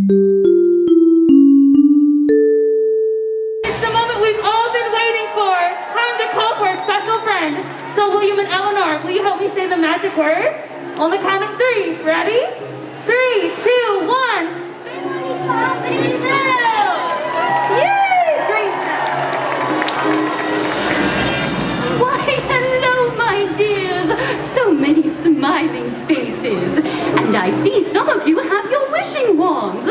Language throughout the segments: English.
It's the moment we've all been waiting for. Time to call for a special friend. So William and Eleanor, will you help me say the magic words? On the count of 3. Ready? 3, 2, 1. Yay! Great job. Why, hello, my dears. So many smiling faces. And I see some of you have your wishing wands.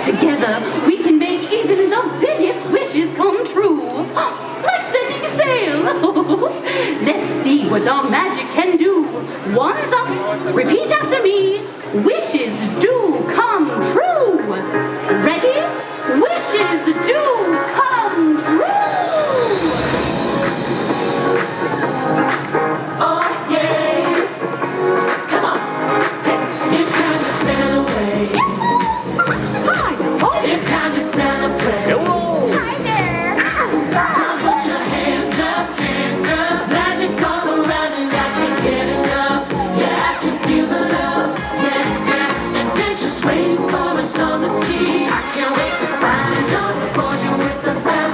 Together, we can make even the biggest wishes come true. Like setting sail. Let's see what our magic can do. One's up. Repeat after me. Wishes do come true. Ready? Wishes do come true. Oh yeah, come on. It's time to celebrate. Hi. It's time to celebrate. Hi there. Come put your hands up, hands up. Magic all around and I can't get enough. Yeah, I can feel the love. Yeah, yeah. And they're just waiting for us on the sea. I can't wait to find you, board you with the family.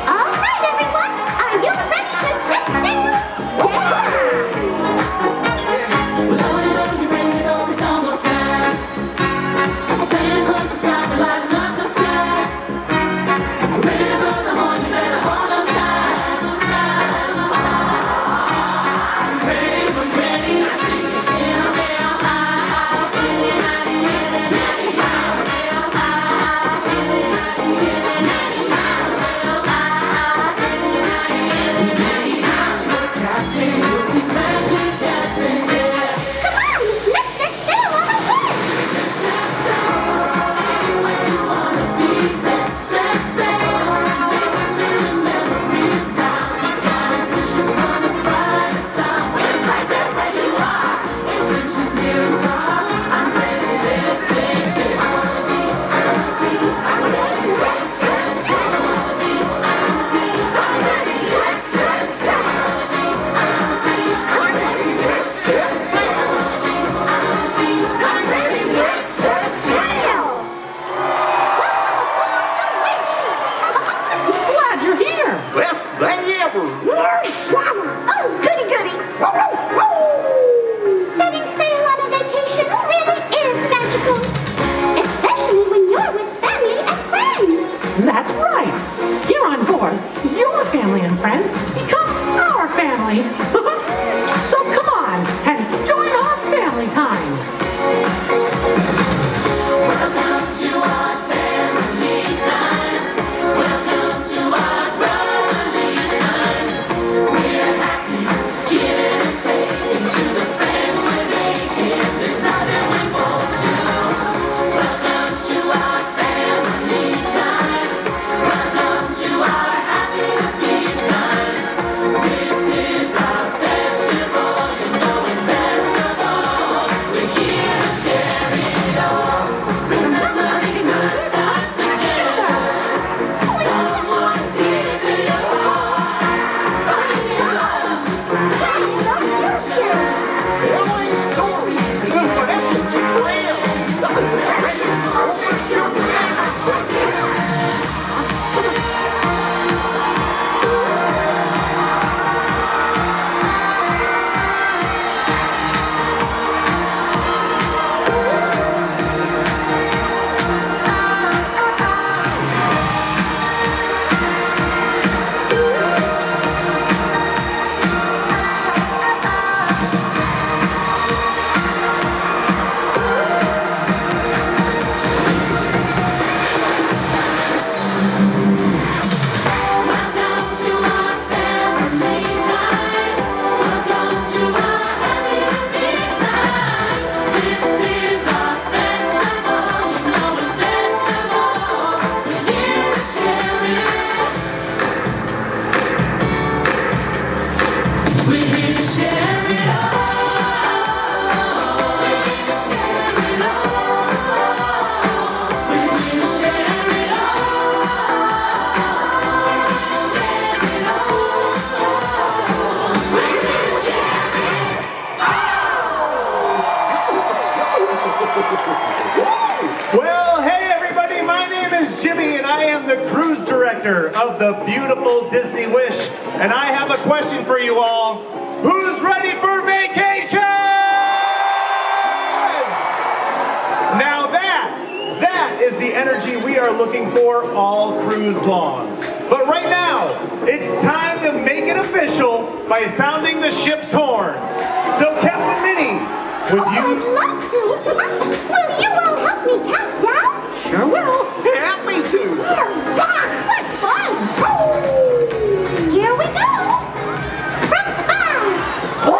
All right, everyone. Are you ready to set sail? Come on, let's set sail on our way. Glad you're here. Well, glad you ever. Oh, goody goody. Setting sail on a vacation really is magical. Especially when you're with family and friends. That's right. Here on board, your family and friends become our family. So come on and join our family time. Welcome to our family time. Welcome to our brotherly time. We're happy, giving and taking to the friends we're making. There's nothing we won't do. Welcome to our family time. Welcome to our happy time. This is our of the beautiful Disney Wish. And I have a question for you all. Who's ready for vacation? Now that is the energy we are looking for all cruise long. But right now, it's time to make it official by sounding the ship's horn. So Captain Minnie, would I'd you... love to. Will you all help me count down? Sure will. Help me too. What fun! Here we go. From 5, 4,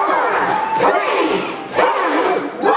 3, 2, 1.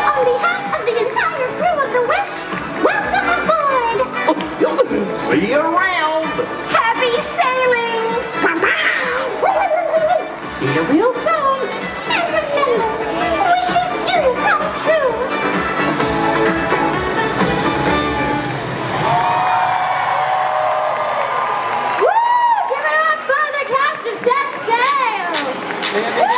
On behalf of the entire crew of the Wish, welcome aboard! See you around. Happy sailing! See you real soon. And remember, wishes do come true! Woo! Give it up for the cast of Set Sail! Woo!